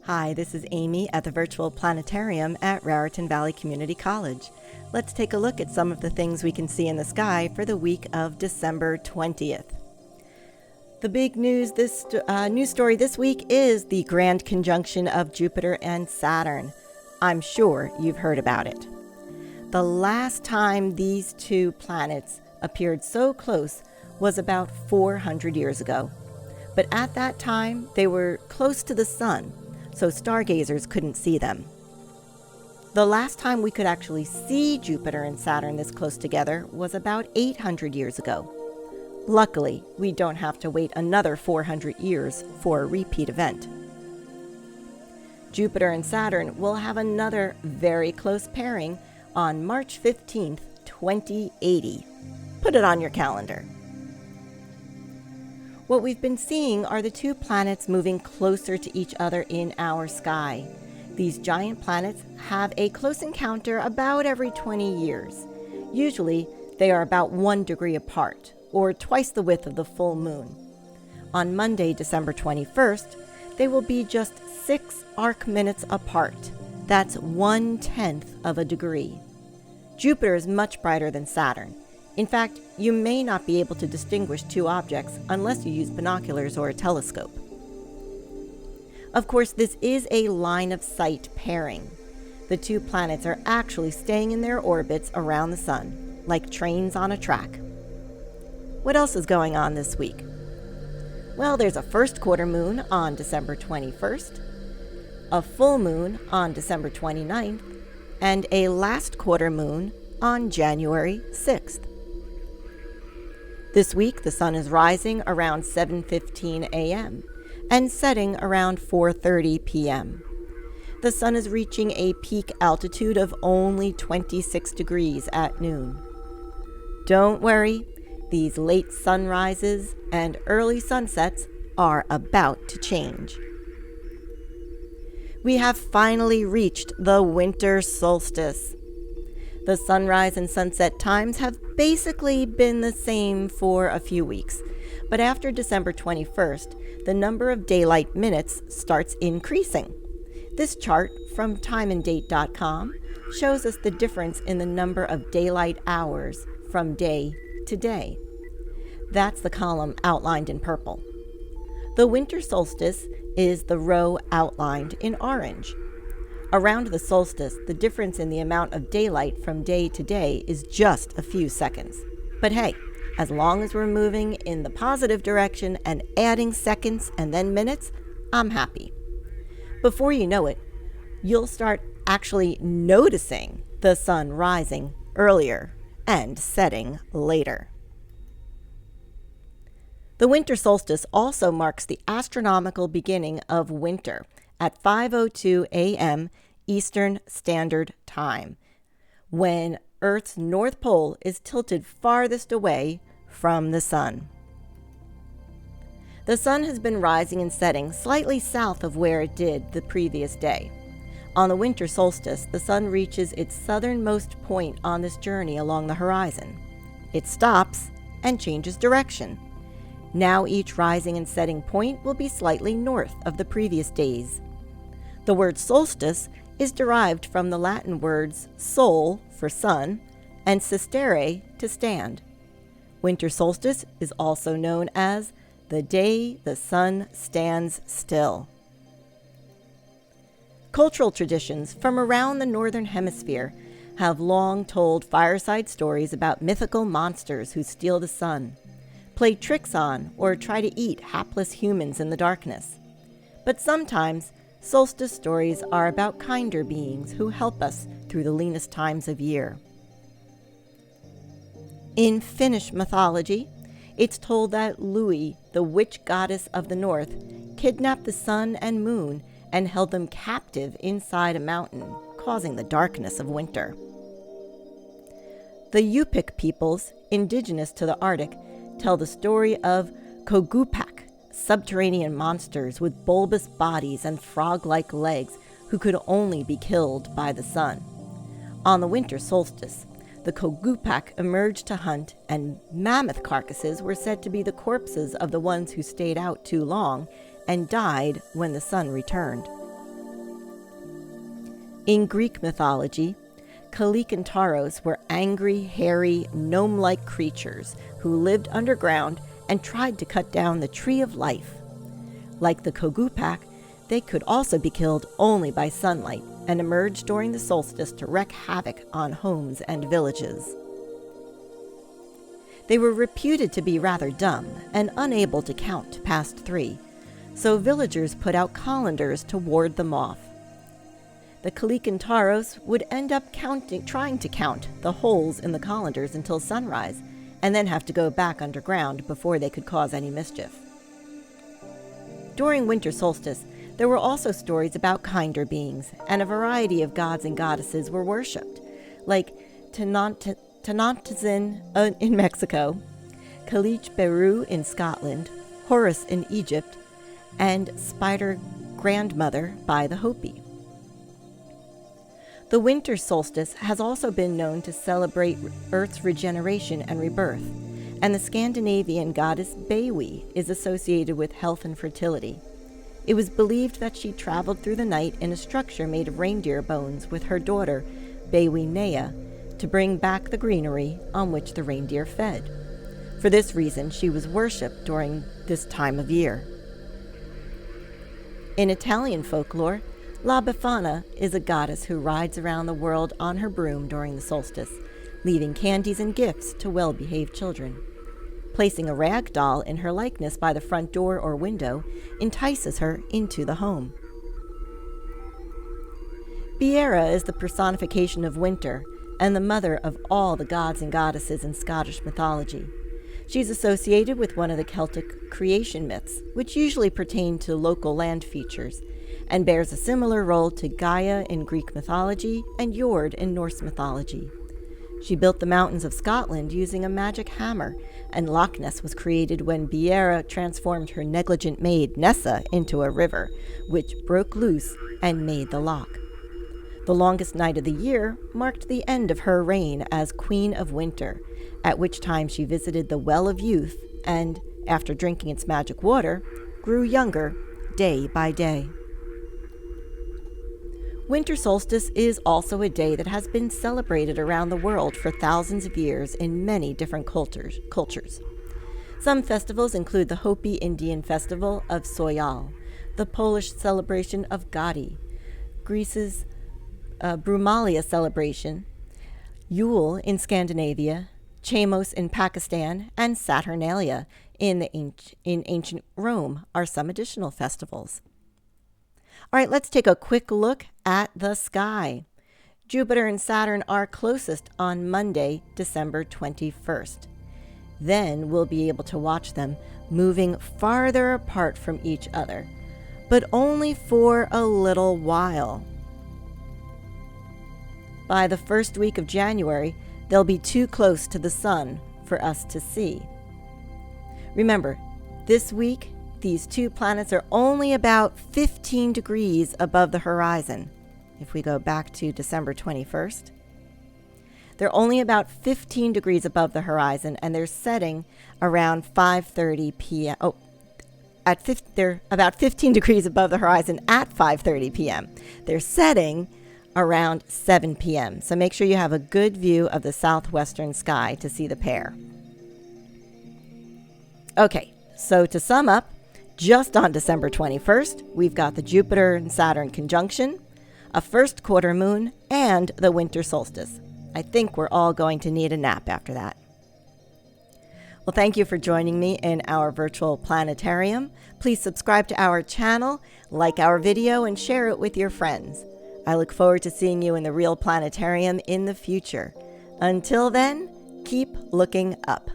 Hi, this is Amie at the virtual Planetarium at Raritan Valley Community College. Let's take a look at some of the things we can see in the sky for the week of December 20th. The big news story this week is the grand conjunction of Jupiter and Saturn. I'm sure you've heard about it. The last time these two planets appeared so close was about 400 years ago. But at that time, they were close to the sun, so stargazers couldn't see them. The last time we could actually see Jupiter and Saturn this close together was about 800 years ago. Luckily, we don't have to wait another 400 years for a repeat event. Jupiter and Saturn will have another very close pairing on March 15th, 2080. Put it on your calendar. What we've been seeing are the two planets moving closer to each other in our sky. These giant planets have a close encounter about every 20 years. Usually, they are about 1 degree apart, or twice the width of the full moon. On Monday, December 21st, they will be just 6 arc minutes apart. That's 1/10 of a degree. Jupiter is much brighter than Saturn. In fact, you may not be able to distinguish two objects unless you use binoculars or a telescope. Of course, this is a line-of-sight pairing. The two planets are actually staying in their orbits around the sun, like trains on a track. What else is going on this week? Well, there's a first quarter moon on December 21st, a full moon on December 29th, and a last quarter moon on January 6th. This week, the sun is rising around 7:15 a.m. and setting around 4:30 p.m. The sun is reaching a peak altitude of only 26 degrees at noon. Don't worry, these late sunrises and early sunsets are about to change. We have finally reached the winter solstice. The sunrise and sunset times have basically been the same for a few weeks, but after December 21st, the number of daylight minutes starts increasing. This chart from timeanddate.com shows us the difference in the number of daylight hours from day to day. That's the column outlined in purple. The winter solstice is the row outlined in orange. Around the solstice, the difference in the amount of daylight from day to day is just a few seconds. But hey, as long as we're moving in the positive direction and adding seconds and then minutes, I'm happy. Before you know it, you'll start actually noticing the sun rising earlier and setting later. The winter solstice also marks the astronomical beginning of winter at 5:02 a.m. Eastern Standard Time, when Earth's North Pole is tilted farthest away from the sun. The sun has been rising and setting slightly south of where it did the previous day. On the winter solstice, the sun reaches its southernmost point on this journey along the horizon. It stops and changes direction. Now each rising and setting point will be slightly north of the previous days. The word solstice is derived from the Latin words sol for sun and sistere to stand. Winter solstice is also known as the day the sun stands still. Cultural traditions from around the northern hemisphere have long told fireside stories about mythical monsters who steal the sun, play tricks on, or try to eat hapless humans in the darkness. But sometimes, solstice stories are about kinder beings who help us through the leanest times of year. In Finnish mythology, it's told that Louhi, the witch goddess of the north, kidnapped the sun and moon and held them captive inside a mountain, causing the darkness of winter. The Yupik peoples, indigenous to the Arctic, tell the story of Kogupak, subterranean monsters with bulbous bodies and frog-like legs who could only be killed by the sun. On the winter solstice, the Kogupak emerged to hunt, and mammoth carcasses were said to be the corpses of the ones who stayed out too long and died when the sun returned. In Greek mythology, Kalikantaros were angry, hairy, gnome-like creatures who lived underground and tried to cut down the tree of life. Like the Kogupak, they could also be killed only by sunlight and emerged during the solstice to wreak havoc on homes and villages. They were reputed to be rather dumb and unable to count past 3, so villagers put out colanders to ward them off. The Kalikantaros would end up trying to count the holes in the colanders until sunrise, and then have to go back underground before they could cause any mischief. During winter solstice, there were also stories about kinder beings, and a variety of gods and goddesses were worshipped, like Tenantzin in Mexico, Calich Beru in Scotland, Horus in Egypt, and Spider Grandmother by the Hopi. The winter solstice has also been known to celebrate Earth's regeneration and rebirth, and the Scandinavian goddess Bewi is associated with health and fertility. It was believed that she traveled through the night in a structure made of reindeer bones with her daughter, Bewi Nea, to bring back the greenery on which the reindeer fed. For this reason, she was worshipped during this time of year. In Italian folklore, La Befana is a goddess who rides around the world on her broom during the solstice, leaving candies and gifts to well-behaved children. Placing a rag doll in her likeness by the front door or window entices her into the home. Biera is the personification of winter and the mother of all the gods and goddesses in Scottish mythology. She's associated with one of the Celtic creation myths, which usually pertain to local land features, and bears a similar role to Gaia in Greek mythology and Jord in Norse mythology. She built the mountains of Scotland using a magic hammer, and Loch Ness was created when Biera transformed her negligent maid Nessa into a river, which broke loose and made the loch. The longest night of the year marked the end of her reign as Queen of Winter, at which time she visited the Well of Youth and, after drinking its magic water, grew younger day by day. Winter solstice is also a day that has been celebrated around the world for thousands of years in many different cultures. Some festivals include the Hopi Indian Festival of Soyal, the Polish celebration of Gadi, Greece's Brumalia celebration, Yule in Scandinavia, Chamos in Pakistan, and Saturnalia in ancient Rome are some additional festivals. All right, let's take a quick look at the sky. Jupiter and Saturn are closest on Monday, December 21st. Then we'll be able to watch them moving farther apart from each other, but only for a little while. By the first week of January, they'll be too close to the sun for us to see. Remember, this week, these two planets are only about 15 degrees above the horizon. If we go back to December 21st, they're only about 15 degrees above the horizon, and they're setting around 5:30 p.m. They're about 15 degrees above the horizon at 5:30 p.m. They're setting around 7 p.m. So make sure you have a good view of the southwestern sky to see the pair. Okay, so to sum up, just on December 21st, we've got the Jupiter and Saturn conjunction, a first quarter moon, and the winter solstice. I think we're all going to need a nap after that. Well, thank you for joining me in our virtual planetarium. Please subscribe to our channel, like our video, and share it with your friends. I look forward to seeing you in the real planetarium in the future. Until then, keep looking up.